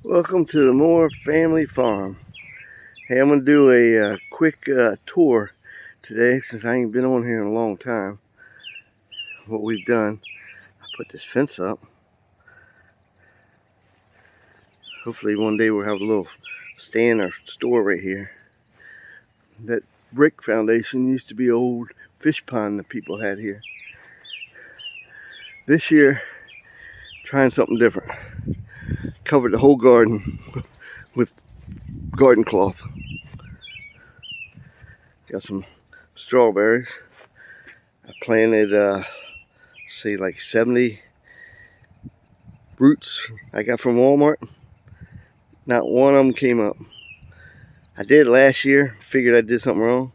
Welcome to the Moore Family Farm. Hey, I'm going to do a quick tour today since I ain't been on here in a long time. What we've done, I put this fence up. Hopefully one day we'll have a little stand or store right here. That brick foundation used to be an old fish pond that people had here. This year, trying something different. Covered the whole garden with garden cloth. Got some strawberries. I planted, say like 70 roots I got from Walmart. Not one of them came up. I did last year, figured I did something wrong.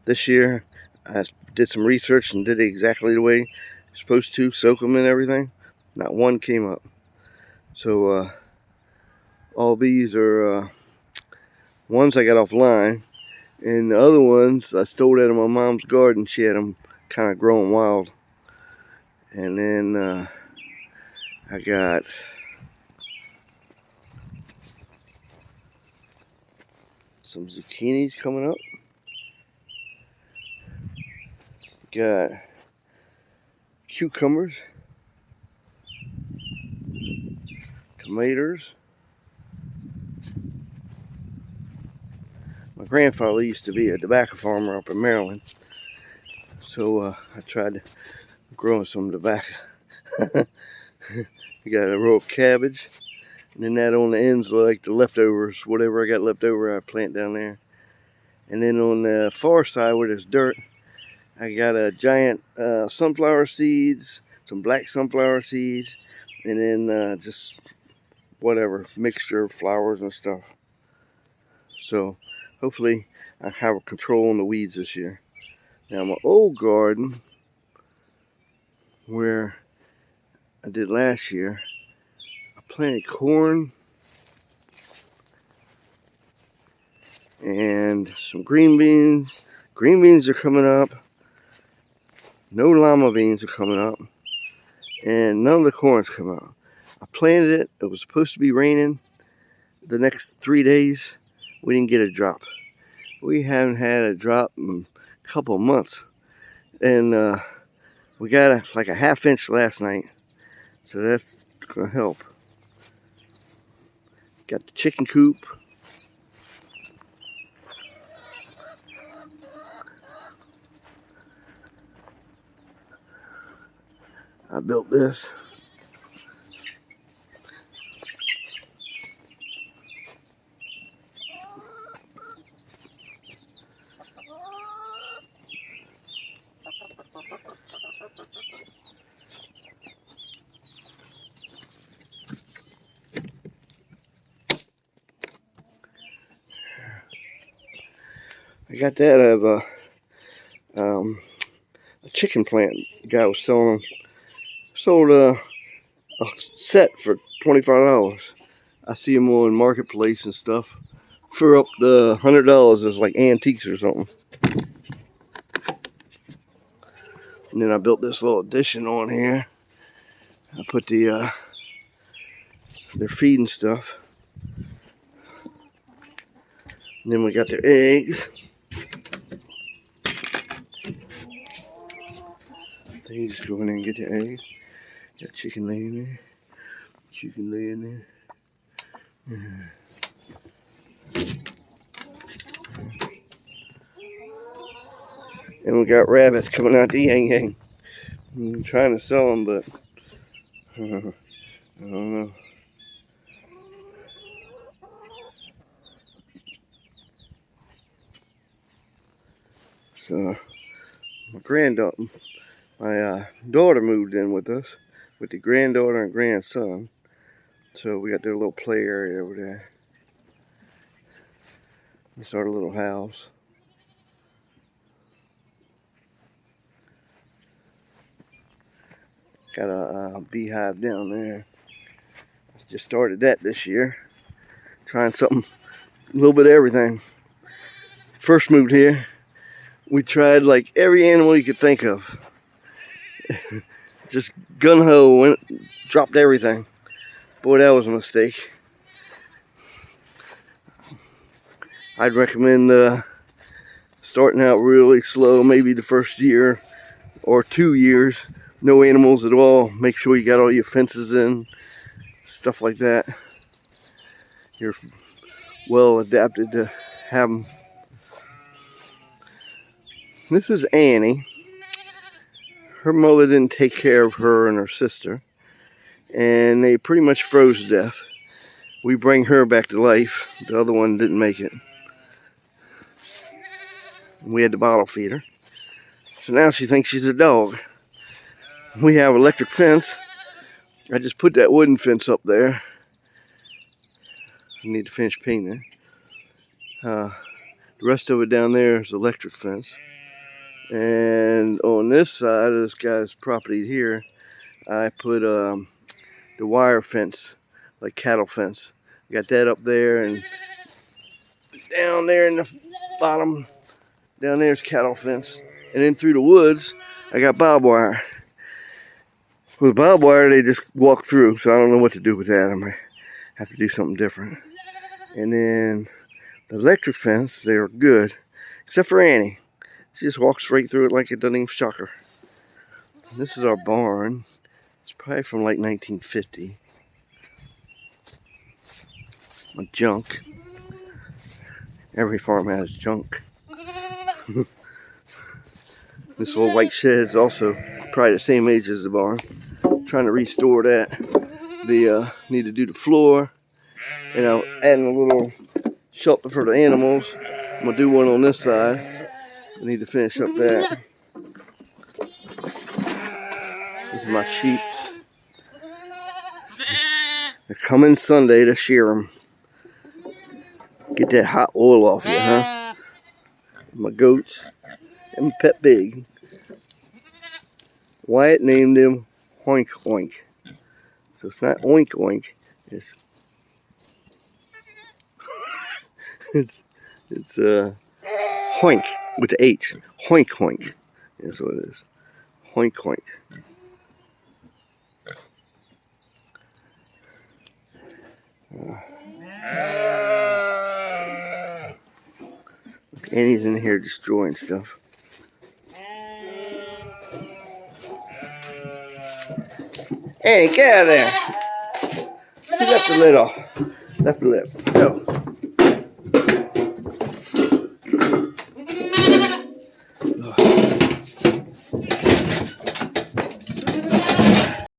This year, I did some research and did it exactly the way you're supposed to, soak them and everything. Not one came up. So, all these are ones I got offline, and the other ones I stole out of my mom's garden. She had them kind of growing wild. And then I got some zucchinis coming up. Got cucumbers, tomatoes. My grandfather used to be a tobacco farmer up in Maryland, so I tried to grow some tobacco. I got a row of cabbage, and then that on the ends like the leftovers. Whatever I got left over, I plant down there. And then on the far side where there's dirt, I got a giant sunflower seeds, some black sunflower seeds, and then just whatever mixture of flowers and stuff. So hopefully I have control on the weeds this year. Now my old garden, where I did last year, I planted corn and some green beans. Green beans are coming up. No lima beans are coming up. And none of the corn's come out. I planted it. It was supposed to be raining the next 3 days. We didn't get a drop. We haven't had a drop in a couple of months. And we got like a ½ inch last night. So that's going to help. Got the chicken coop. I built this. I got that out of a chicken plant. The guy was selling them. Sold a set for $25. I see them on Marketplace and stuff for up to $100 as like antiques or something. And then I built this little addition on here. I put their feed and stuff. And then we got their eggs. They just go in there and get their eggs. Got chicken laying there. Chicken laying there. And we got rabbits coming out the yang yang. I'm trying to sell them, but I don't know. So my daughter moved in with us, with the granddaughter and grandson. So we got their little play area over there. It's our little house. Got a beehive down there. Just started that this year. Trying something, a little bit of everything. First moved here, we tried like every animal you could think of. Just gung-ho, dropped everything. Boy, that was a mistake. I'd recommend starting out really slow, maybe the first year or 2 years. No animals at all. Make sure you got all your fences in, stuff like that. You're well adapted to have them. This is Annie. Her mother didn't take care of her and her sister, and they pretty much froze to death. We bring her back to life. The other one didn't make it. We had to bottle feed her. So now she thinks she's a dog. We have electric fence. I just put that wooden fence up there. I need to finish painting it. The rest of it down there is electric fence. And on this side of this guy's property here, I put the wire fence, like cattle fence. Got that up there, and down there in the bottom, down there's cattle fence. And then through the woods, I got barbed wire. With barbed wire, they just walk through, so I don't know what to do with that. I might have to do something different. And then the electric fence, they're good, except for Annie. She just walks right through it like it doesn't even shock her. This is our barn. It's probably from like 1950. Junk. Every farm has junk. This old white shed is also probably the same age as the barn. Trying to restore that. They need to do the floor. And I'm adding a little shelter for the animals. I'm going to do one on this side. I need to finish up that. This is my sheeps. They're coming Sunday to shear them. Get that hot oil off you, huh? My goats. And my pet pig. Wyatt named him Hoink Oink. So it's not Oink Oink. It's Hoink with the H. Hoink Hoink. That's what it is. Hoink Hoink. Annie's in here destroying stuff. Annie, get out of there. You left the lid off. Left the lid. Go.